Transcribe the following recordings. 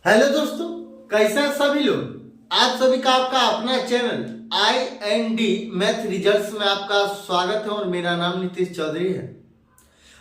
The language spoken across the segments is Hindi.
हेलो दोस्तों, कैसे हैं सभी लोग। आप सभी का आपका अपना चैनल IND मैथ रिजल्ट्स में आपका स्वागत है और मेरा नाम नीतीश चौधरी है।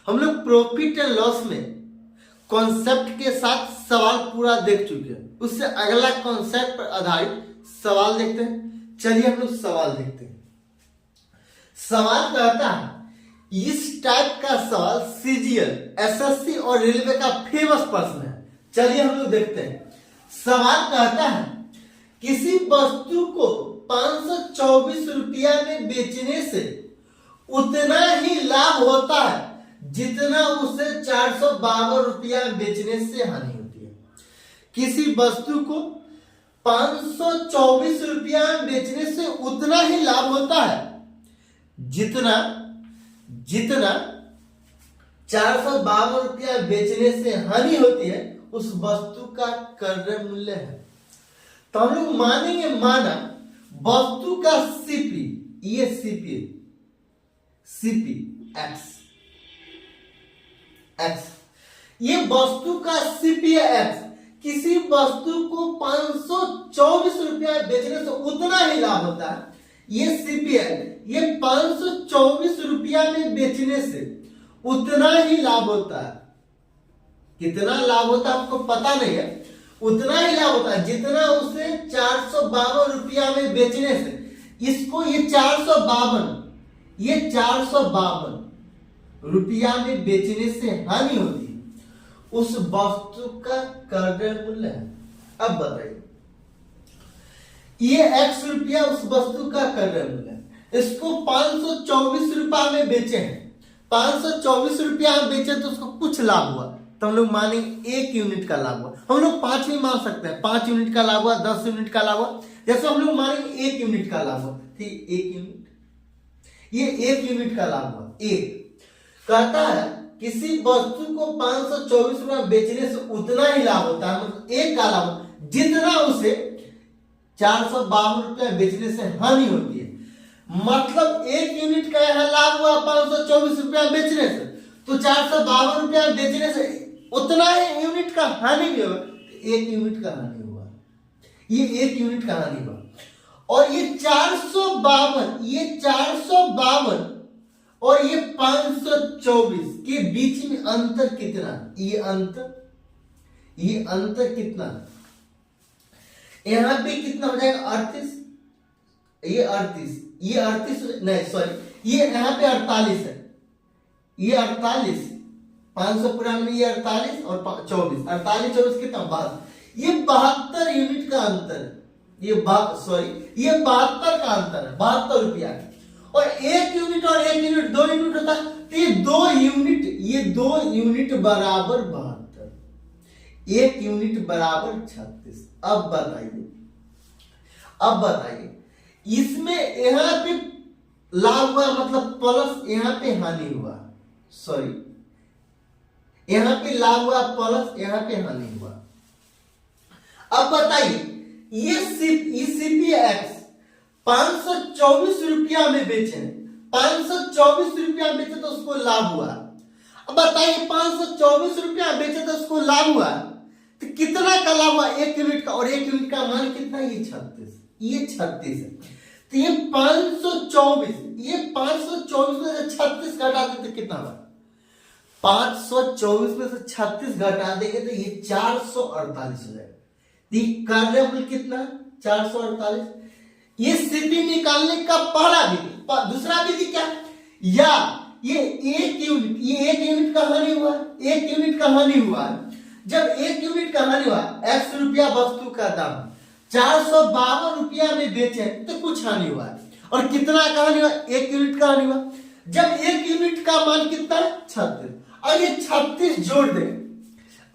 हम लोग प्रॉफिट एंड लॉस में कॉन्सेप्ट के साथ सवाल पूरा देख चुके हैं। उससे अगला कॉन्सेप्ट पर आधारित सवाल देखते हैं। चलिए हम लोग सवाल देखते हैं। सवाल कहता है, इस टाइप का सवाल CGL, SSC और रेलवे का फेमस प्रश्न है। चलिए हम लोग देखते हैं। सवाल कहता है, किसी वस्तु को 524 रुपया में बेचने से उतना ही लाभ होता है जितना उसे 452 रुपया में बेचने से हानि होती है। किसी वस्तु को 524 रुपया में बेचने से उतना ही लाभ होता है जितना 452 रुपया बेचने से हानि होती है, उस वस्तु का क्रय मूल्य है। तो हम लोग मानेंगे, माना वस्तु का CP, ये CP X, ये वस्तु का CP X किसी वस्तु को 524 रुपया बेचने से उतना ही लाभ होता है। ये CP है, ये 524 रुपया में बेचने से उतना ही लाभ होता है। कितना लाभ होता है आपको पता नहीं है, उतना ही लाभ होता है जितना उसे 452 रुपया में बेचने से इसको ये 452 रुपया में बेचने से हानि होती है, उस वस्तु का क्रय मूल्य है। अब बताइए, ये X रुपया उस वस्तु का क्रय मूल्य है। इसको 524 रुपया में बेचे हैं, 524 रुपया में बेचे तो उसको कुछ लाभ हुआ, तो हम लोग मानेंगे 1 यूनिट का लाभ हुआ। हम लोग 5 भी मान सकते हैं, 5 यूनिट का लाभ हुआ, 10 यूनिट का लाभ हुआ। जैसे हम लोग मानेंगे 1 यूनिट का लाभ हुआ, ठीक, 1 यूनिट, ये 1 यूनिट का लाभ हुआ। एक कहता है, किसी वस्तु को 524 रुपया बेचने से उतना ही लाभ होता है, मतलब 1 का लाभ जितना उसे 452 रुपया बेचने से हानि होती है। मतलब 1 यूनिट का यह लाभ हुआ 524 रुपया बेचने से, तो 452 रुपया बेचने से उतना ही यूनिट का हानि भी होगा, 1 यूनिट का हानि हुआ, ये 1 यूनिट का हानि हुआ। और ये 452 और ये 524 के बीच में अंतर कितना, ये अंतर कितना, यहां पे कितना हो जाएगा 38, ये 38 नहीं सॉरी, ये यहां पे 48 है, ये 48, 593 ये 48 और 24, 48 24 कितना 72, ये 72 यूनिट का अंतर है। ये 72 का अंतर है, 72 रुपया। और 1 यूनिट और 1 यूनिट 2 यूनिट होता है, तो ये 2 यूनिट बराबर 72, 1 यूनिट बराबर 36। अब बताइए इसमें यहां पे लाभ हुआ मतलब प्लस, यहां पे हानि हुआ, सॉरी यहां पे लाभ हुआ प्लस, यहां पे हानि हुआ। अब बताइए, ये CP X 524 रुपया में बेचे, 524 रुपया बेचे तो उसको लाभ हुआ। अब बताइए 524 रुपया बेचे तो उसको लाभ हुआ, तो कितना का लाभ हुआ, 1 यूनिट का, और 1 यूनिट का मान कितना, ये 36 है। तो ये 524 में से 36 घटा देते तो कितना हुआ, 524 में से 36 घटा देंगे तो ये 448 हो जाएगा। क्रय मूल्य कितना, 448। ये CP निकालने का पहला विधि। दूसरा विधि क्या, या ये 1 यूनिट का हानि हुआ, 1 यूनिट का हानि हुआ। जब 1 यूनिट का हानि हुआ, X रुपया वस्तु का दाम 452 रुपया में बेचे तो कुछ हानि हुआ, और कितना का हानि हुआ, 1 यूनिट का हानि हुआ। जब 1 यूनिट का मान कितना है, 36, और ये 36 जोड़ देंगे,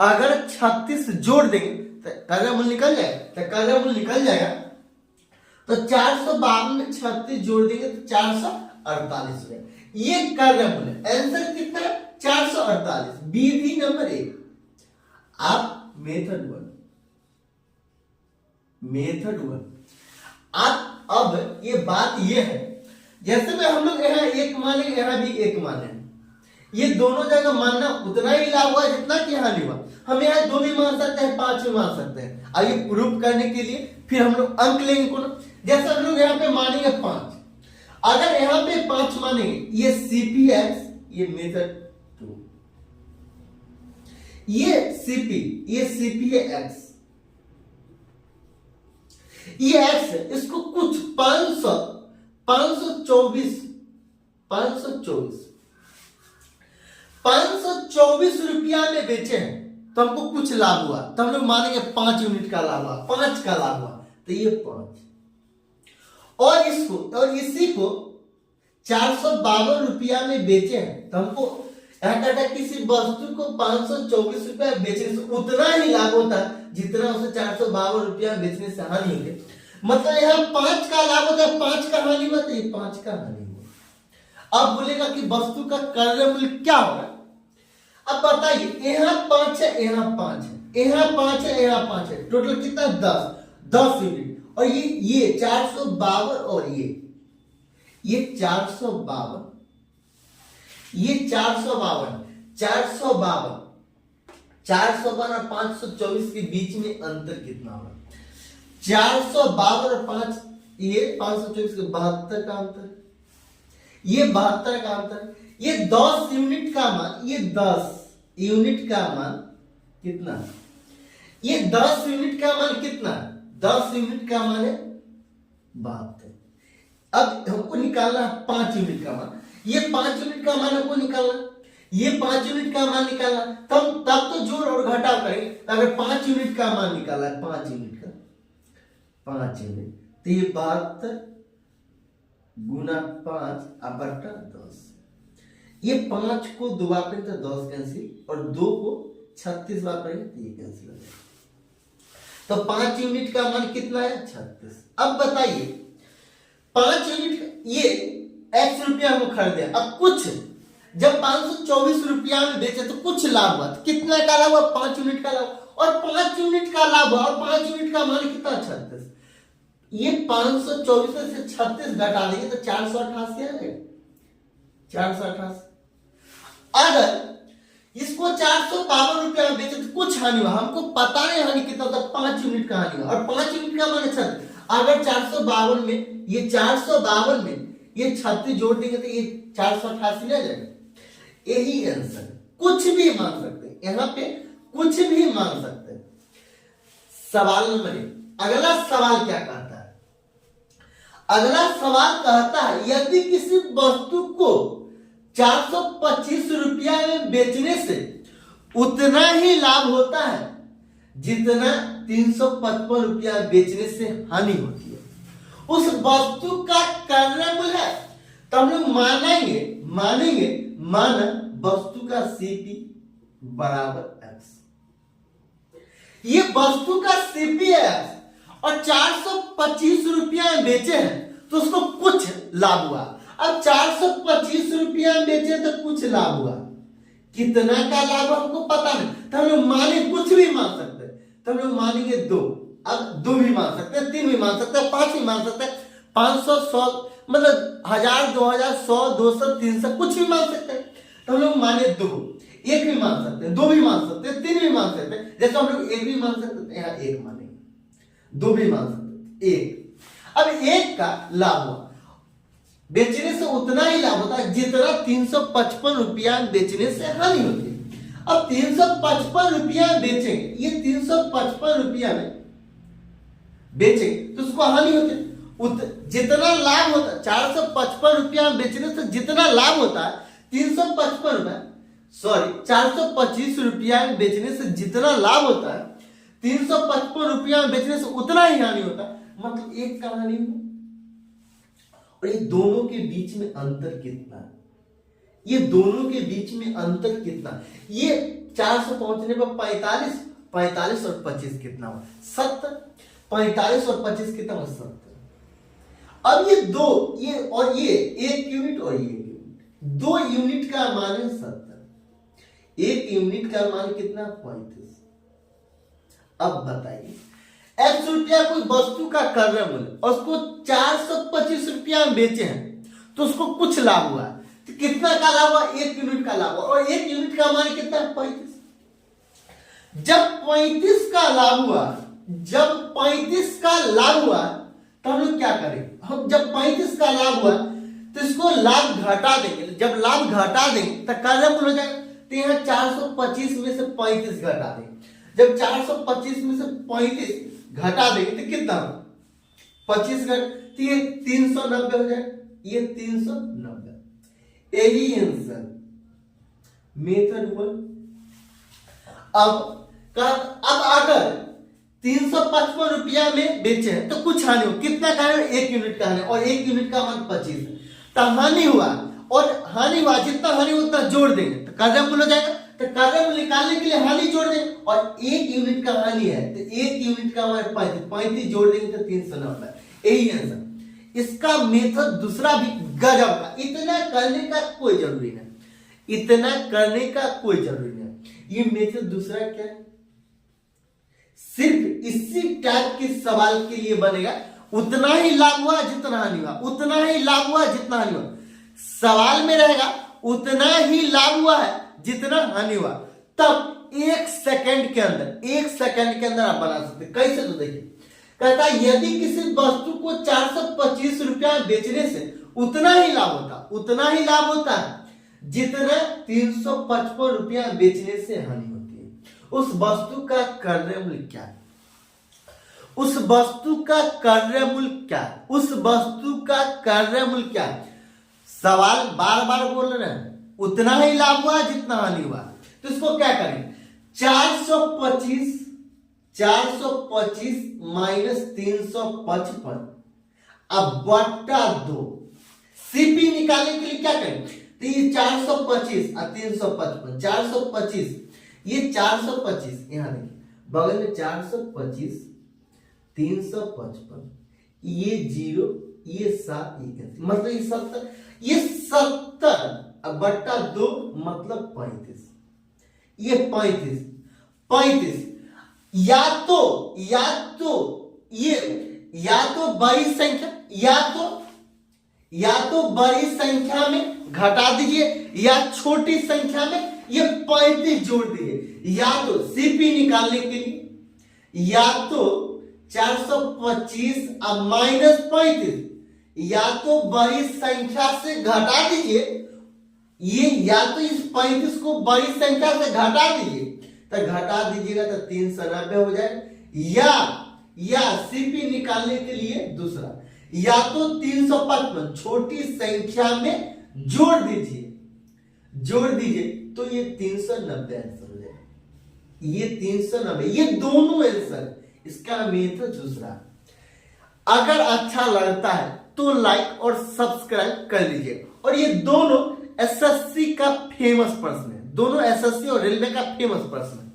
अगर 36 जोड़ देंगे तो क्रय मूल्य निकल जाएगा। तो 452 में 36 जोड़ देंगे तो 448 हो जाएगा, ये क्रय मूल्य। आंसर कितना है, 448। विधि नंबर 1। आप मेथड 1। अब ये बात ये है, जैसे में हम लोग यहाँ 1 माने, यहाँ भी 1 माने, ये दोनों जगह मानना उतना ही लाभ हुआ जितना कि हानि हुआ। हम यहाँ 2 भी मान सकते हैं, 5 भी मान सकते हैं। आइए प्रूफ करने के लिए फिर हम लोग अंक लेंगे कौन, जैसे हम लोग यहाँ पे मानेंगे 5, अगर यहाँ पे 5 मानेंगे, ये CPX, ये मेथड 2, ये CPX, ये x है, इसको कुछ 524 रुपया में बेचे हैं तो हमको कुछ लाभ हुआ, तो हम लोग मानेंगे 5 यूनिट का लाभ हुआ, 5 का लाभ हुआ, तो ये 5, और इसको और इसी को 452 रुपया में बेचे हैं तो हमको किसी वस्तु को 524 रुपया बेचने से उतना ही लाभ होता है जितना उसे 452 रुपया बेचने से हानि होगी। मतलब यहाँ 5 का लाभ होता है, 5 का हानि हुआ, तो ये 5 का हानि हुआ। अब बोलेगा कि वस्तु का क्रय मूल्य क्या होगा। अब बताइए, यहाँ 5 है, यहाँ 5 है, यहाँ 5 है, यहाँ 5 है, टोटल कितना, 10 यूनिट, और ये 452 और ये 452, ये 452 और 524 के बीच में अंतर कितना होगा। 452 और 5, ये 524 के 72 का अंतर, ये 72 का अंतर, ये 10 यूनिट का मान, ये 10 यूनिट का मान कितना, ये 10 यूनिट का मान कितना, 10 यूनिट का मान है 72। अब हमको निकालना है 5 यूनिट का मान, ये 5 यूनिट का मान हमको निकालना, ये 5 यूनिट का मान निकालना, तब तो जोड़ और घटाव करेंगे। अगर 5 यूनिट का मान निकाला है, 5 यूनिट का, 5 यूनिट, तो ये 72 गुना 5 बटा 10, ये 5 को 2 बार करें तो 10 कैंसिल, और 2 को 36 बार करेंगे तो ये कैंसिल हो जाएगा। तो 5 यूनिट का मान कितना है, 36। अब बताइए 5 यूनिट, ये x रुपया हम खरीदे, अब कुछ जब 524 रुपया में बेचे तो कुछ लाभ हुआ, तो कितना का लाभ हुआ, 5 यूनिट का लाभ, और 5 यूनिट का लाभ हुआ, और 5 यूनिट का मान कितना, 36। ये 524 से 36 घटा देंगे तो 488 आ जाएगा, 488। अगर इसको 452 रुपया में बेचे तो कुछ हानि हुआ, हमको पता नहीं हानि कितना होता, 5 यूनिट का हानि हुआ, और 5 यूनिट का मान 36। अगर 452 में ये 452 में ये 36 जोड़ देंगे तो ये 488 आ जाएगा। यही आंसर, कुछ भी मान सकते हैं, यहाँ पे कुछ भी मान सकते हैं। सवाल नंबर 1, अगला सवाल क्या कहता है, अगला सवाल कहता है यदि किसी वस्तु को 425 रुपया में बेचने से उतना ही लाभ होता है जितना 355 रुपया बेचने से हानि होती है, उस वस्तु का क्रय मूल्य है, तो हम लोग मानेंगे माना वस्तु का CP बराबर x, ये वस्तु का CP है और 425 रुपया में बेचे हैं तो उसको कुछ लाभ हुआ। अब 425 रुपया में बेचे तो कुछ लाभ हुआ, कितना का लाभ हमको पता नहीं, तो हम लोग माने कुछ भी मान सकते हैं, तो हम लोग मानेंगे 2। अब 2 भी मान सकते हैं, 3 भी मान सकते हैं, 5 भी मान सकते हैं, 500, 100, मतलब 1000, 2000, 100, 200, 300, कुछ भी मान सकते हैं, तो हम लोग माने 2। 1 भी मान सकते हैं, 2 भी मान सकते हैं, 3 भी मान सकते हैं, जैसे हम लोग 1 भी मान सकते हैं, यहाँ 1 मानेंगे, 2 भी मान सकते हैं, 1। अब 1 का लाभ हुआ, बेचने से उतना ही लाभ होता है जितना 355 रुपया बेचने से हानि होती है। अब 355 रुपया बेचेंगे, ये 355 रुपया में बेचेंगे तो उसको हानि होती है, जितना लाभ होता है 455 रुपया बेचने से जितना लाभ होता है 355 रुपया, सॉरी 425 रुपया बेचने से जितना लाभ होता है 355 रुपया बेचने से उतना ही हानि होता है, मतलब 1 का हानि हुआ। और ये दोनों के बीच में अंतर कितना है, ये दोनों के बीच में अंतर कितना, ये 400 पहुंचने पर 45 और 25 कितना हुआ, 70। 45 और 25 कितना हुआ, 70। अब ये 2, ये और ये 1 यूनिट और ये 1 यूनिट, 2 यूनिट का मान है 70, 1 यूनिट का मान कितना, 35। अब बताइए x रुपया कोई वस्तु का क्रय मूल्य और उसको 425 रुपया में बेचे हैं तो उसको कुछ लाभ हुआ है, तो कितना का लाभ हुआ? 1 यूनिट का लाभ हुआ। और 1 यूनिट का मान कितना है? 35। जब 35 का लाभ हुआ, जब 35 का लाभ हुआ तो हम लोग क्या करेंगे? हम जब 35 का लाभ हुआ तो इसको लाभ घटा देंगे। जब लाभ घटा देंगे तो कार्यमूल हो जाएगा। तो यहाँ 425 में से 35 घटा देंगे। जब 425 में से 35 घटा देंगे तो कितना? 25 घट, तो ये 390 हो जाएगा। ये 390, यही आंसर मेथड 1। अब अगर 355 रुपया में बेचे हैं तो कुछ हानि हो, कितना का है? 1 यूनिट का हानि, और 1 यूनिट का मान 25 है। तो हानि हुआ, और हानि हुआ, जितना हानि उतना जोड़ देंगे तो कार्यमूल हो जाएगा। तो कार्यमूल निकालने के लिए हानि जोड़ देंगे, और 1 यूनिट का हानि है तो 1 यूनिट का मान 35 जोड़ देंगे तो 390, यही आंसर। इसका मेथड दूसरा भी गजब का, इतना करने का कोई जरूरी नहीं, इतना करने का कोई जरूरी नहीं। ये मेथड दूसरा क्या है? सिर्फ इसी टाइप के सवाल के लिए बनेगा। उतना ही लाभ हुआ जितना हानि हुआ, उतना ही लाभ हुआ जितना हानि हुआ, सवाल में रहेगा उतना ही लाभ हुआ है जितना हानि हुआ। तब 1 सेकंड के अंदर, 1 सेकंड के अंदर आप बना सकते। कैसे? तो देखिए, कहता है यदि किसी वस्तु को 425 रुपया बेचने से उतना ही लाभ होता, उतना ही लाभ होता है जितना 355 रुपया बेचने से हानि होती है, उस वस्तु का क्रय मूल्य क्या है? उस वस्तु का क्रय मूल्य क्या है? उस वस्तु का क्रय मूल्य क्या है? सवाल बार बार बोल रहे हैं, उतना ही लाभ हुआ जितना हानि हुआ। तो इसको क्या करें? 425 माइनस 355 अब बट्टा 2। सीपी निकालने के लिए क्या करें? तो ये 425 और 355, 425, ये 425 यहां देखिए बगल में 425, 355, ये 0, ये 7, मतलब ये 70, ये 70 बट्टा 2 मतलब 35, ये 35 या तो बड़ी संख्या, या तो बड़ी संख्या में घटा दीजिए, या छोटी संख्या में ये 35 जोड़ दीजिए। या तो सीपी निकालने के लिए, या तो 425 अब माइनस 35, या तो बड़ी संख्या से घटा दीजिए, ये या तो इस 35 को बड़ी संख्या से घटा दीजिए, तो घटा दीजिएगा तो 390 हो जाए। या सीपी निकालने के लिए दूसरा, या तो 355 छोटी संख्या में जोड़ दीजिए तो ये 390 आंसर हो जाए। ये 390, ये दोनों आंसर, इसका मेथड दूसरा। अगर अच्छा लगता है तो लाइक और सब्सक्राइब कर लीजिए। और ये दोनों एसएससी का फेमस प्रश्न है, दोनों एसएससी और रेलवे का फेमस प्रश्न है।